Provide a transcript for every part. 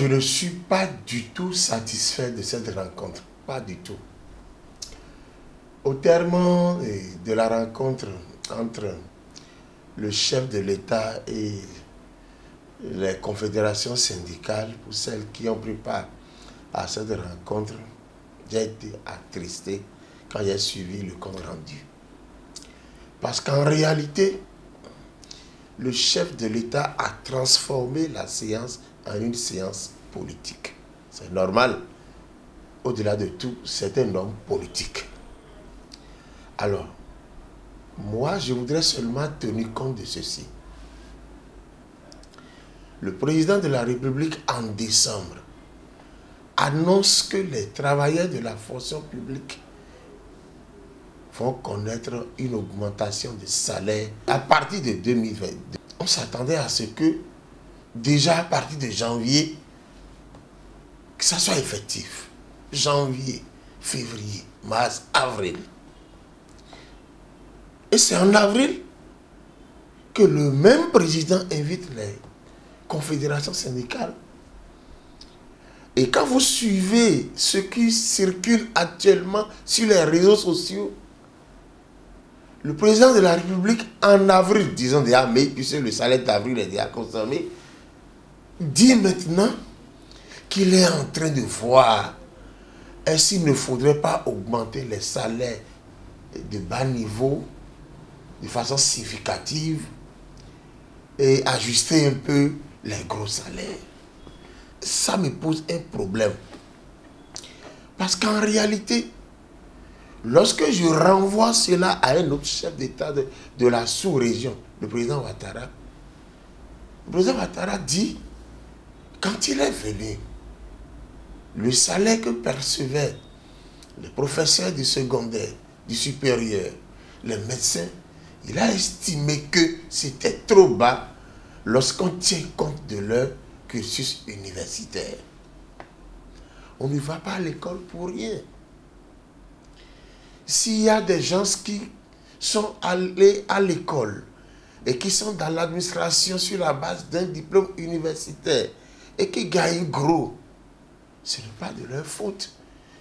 Je ne suis pas du tout satisfait de cette rencontre. Pas du tout. Au terme de la rencontre entre le chef de l'État et les confédérations syndicales, pour celles qui ont pris part à cette rencontre, j'ai été attristé quand j'ai suivi le compte rendu. Parce qu'en réalité, le chef de l'État a transformé la séance en une séance politique. C'est normal. Au-delà de tout, c'est un homme politique. Alors, moi, je voudrais seulement tenir compte de ceci. Le président de la République, en décembre, annonce que les travailleurs de la fonction publique vont connaître une augmentation de salaire à partir de 2022. On s'attendait à ce que, déjà à partir de janvier, que ça soit effectif. Janvier, février, mars, avril. Et c'est en avril que le même président invite les confédérations syndicales. Et quand vous suivez ce qui circule actuellement sur les réseaux sociaux, le président de la République, en avril, disons déjà mai, puisque le salaire d'avril est déjà consommé, dit maintenant qu'il est en train de voir est-ce qu'il ne faudrait pas augmenter les salaires de bas niveau de façon significative et ajuster un peu les gros salaires. Ça me pose un problème. Parce qu'en réalité, lorsque je renvoie cela à un autre chef d'État de la sous-région, le président Ouattara, le président Ouattara dit, quand il est venu, le salaire que percevaient les professeurs du secondaire, du supérieur, les médecins, il a estimé que c'était trop bas lorsqu'on tient compte de leur cursus universitaire. On ne va pas à l'école pour rien. S'il y a des gens qui sont allés à l'école et qui sont dans l'administration sur la base d'un diplôme universitaire et qui gagnent gros, ce n'est pas de leur faute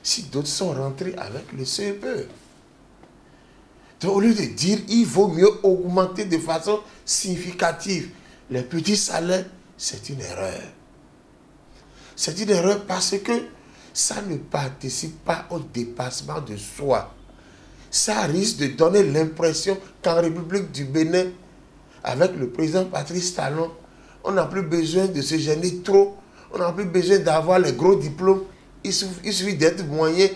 si d'autres sont rentrés avec le CEPE. Donc, au lieu de dire il vaut mieux augmenter de façon significative les petits salaires, c'est une erreur. C'est une erreur parce que ça ne participe pas au dépassement de soi. Ça risque de donner l'impression qu'en République du Bénin, avec le président Patrice Talon, on n'a plus besoin de se gêner trop, on n'a plus besoin d'avoir les gros diplômes, il suffit d'être moyen,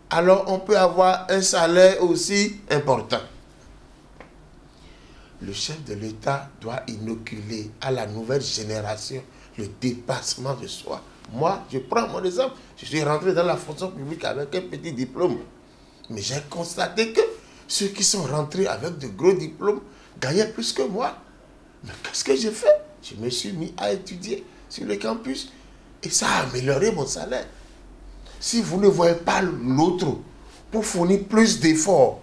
alors on peut avoir un salaire aussi important. Le chef de l'État doit inoculer à la nouvelle génération le dépassement de soi. Moi, je prends mon exemple, je suis rentré dans la fonction publique avec un petit diplôme. Mais j'ai constaté que ceux qui sont rentrés avec de gros diplômes gagnaient plus que moi. Mais qu'est-ce que j'ai fait? Je me suis mis à étudier sur le campus et ça a amélioré mon salaire. Si vous ne voyez pas l'autre pour fournir plus d'efforts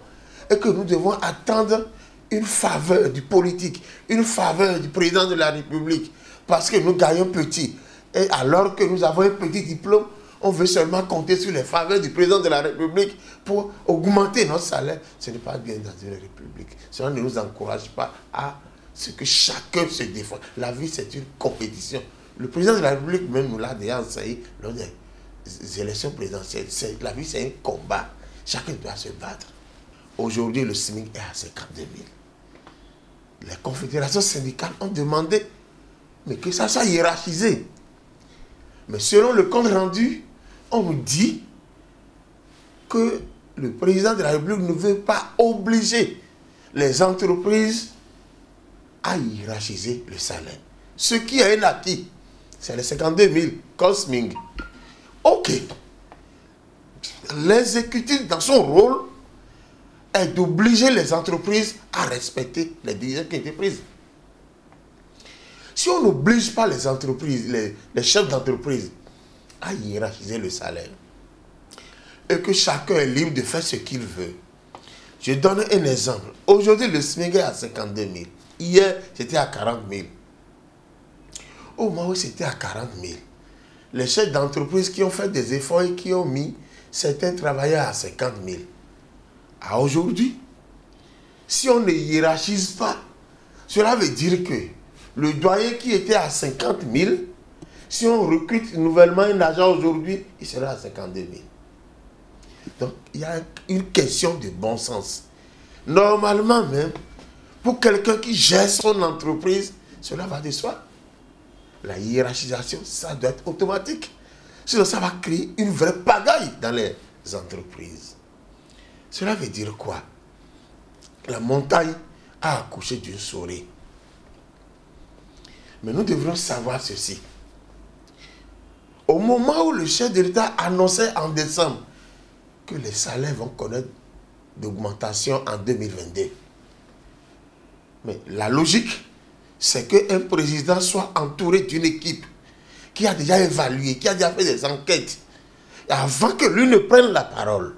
et que nous devons attendre une faveur du politique, une faveur du président de la République parce que nous gagnons petit et alors que nous avons un petit diplôme, on veut seulement compter sur les faveurs du président de la République pour augmenter notre salaire. Ce n'est pas bien dans une république. Cela ne nous encourage pas à ce que chacun se défende. La vie, c'est une compétition. Le président de la République même nous l'a déjà enseigné lors des élections présidentielles. La vie, c'est un combat. Chacun doit se battre. Aujourd'hui, le SMIC est à 52 000. Les confédérations syndicales ont demandé mais que ça soit hiérarchisé. Mais selon le compte rendu, on nous dit que le président de la République ne veut pas obliger les entreprises à hiérarchiser le salaire. Ce qui est un acquis, c'est les 52 000 COSMING. Ok. L'exécutif, dans son rôle, est d'obliger les entreprises à respecter les décisions qui ont été prises. Si on n'oblige pas les entreprises, les chefs d'entreprise à hiérarchiser le salaire et que chacun est libre de faire ce qu'il veut. Je donne un exemple. Aujourd'hui, le SMIC est à 52 000. Hier, c'était à 40 000. Au moment où c'était à 40 000, les chefs d'entreprise qui ont fait des efforts et qui ont mis certains travailleurs à 50 000. À aujourd'hui, si on ne hiérarchise pas, cela veut dire que le doyen qui était à 50 000, si on recrute nouvellement un agent aujourd'hui, il sera à 52 000. Donc, il y a une question de bon sens. Normalement même, pour quelqu'un qui gère son entreprise, cela va de soi. La hiérarchisation, ça doit être automatique. Sinon, ça va créer une vraie pagaille dans les entreprises. Cela veut dire quoi? La montagne a accouché d'une souris. Mais nous devrions savoir ceci. Au moment où le chef de l'État annonçait en décembre que les salaires vont connaître d'augmentation en 2022, mais la logique, c'est qu'un président soit entouré d'une équipe qui a déjà évalué, qui a déjà fait des enquêtes, avant que lui ne prenne la parole.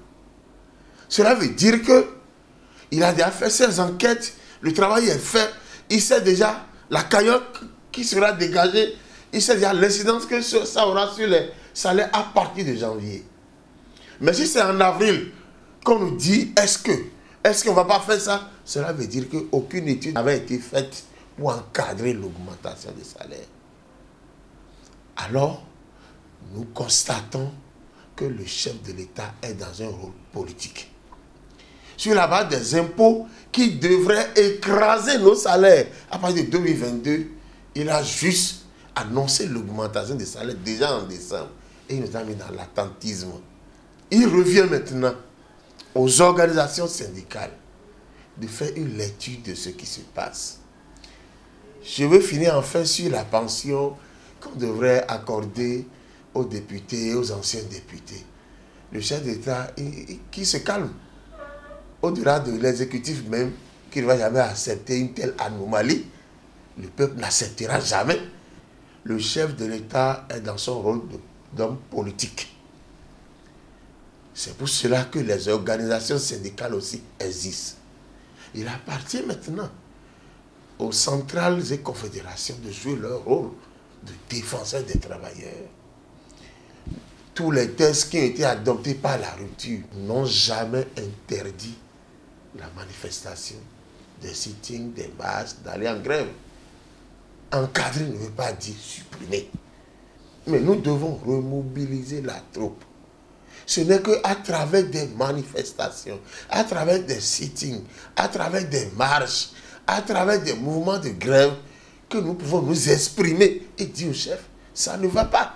Cela veut dire qu'il a déjà fait ses enquêtes, le travail est fait, il sait déjà la cagnotte qui sera dégagée, il sait déjà l'incidence que ça aura sur les salaires à partir de janvier. Mais si c'est en avril qu'on nous dit est-ce qu'on ne va pas faire ça, cela veut dire qu'aucune étude n'avait été faite pour encadrer l'augmentation des salaires. Alors, nous constatons que le chef de l'État est dans un rôle politique. Sur la base des impôts qui devraient écraser nos salaires à partir de 2022, il a juste annoncé l'augmentation des salaires déjà en décembre. Et il nous a mis dans l'attentisme. Il revient maintenant aux organisations syndicales de faire une lecture de ce qui se passe. Je veux finir enfin sur la pension qu'on devrait accorder aux députés, aux anciens députés. Le chef d'État qui se calme. Au-delà de l'exécutif même, qui ne va jamais accepter une telle anomalie, le peuple n'acceptera jamais. Le chef de l'État est dans son rôle d'homme politique. C'est pour cela que les organisations syndicales aussi existent. Il appartient maintenant aux centrales et confédérations de jouer leur rôle de défenseur des travailleurs. Tous les textes qui ont été adoptés par la rupture n'ont jamais interdit la manifestation, des sittings, des marches, d'aller en grève. Encadrer ne veut pas dire supprimer. Mais nous devons remobiliser la troupe. Ce n'est qu'à travers des manifestations, à travers des sittings, à travers des marches, à travers des mouvements de grève, que nous pouvons nous exprimer et dire au chef, ça ne va pas.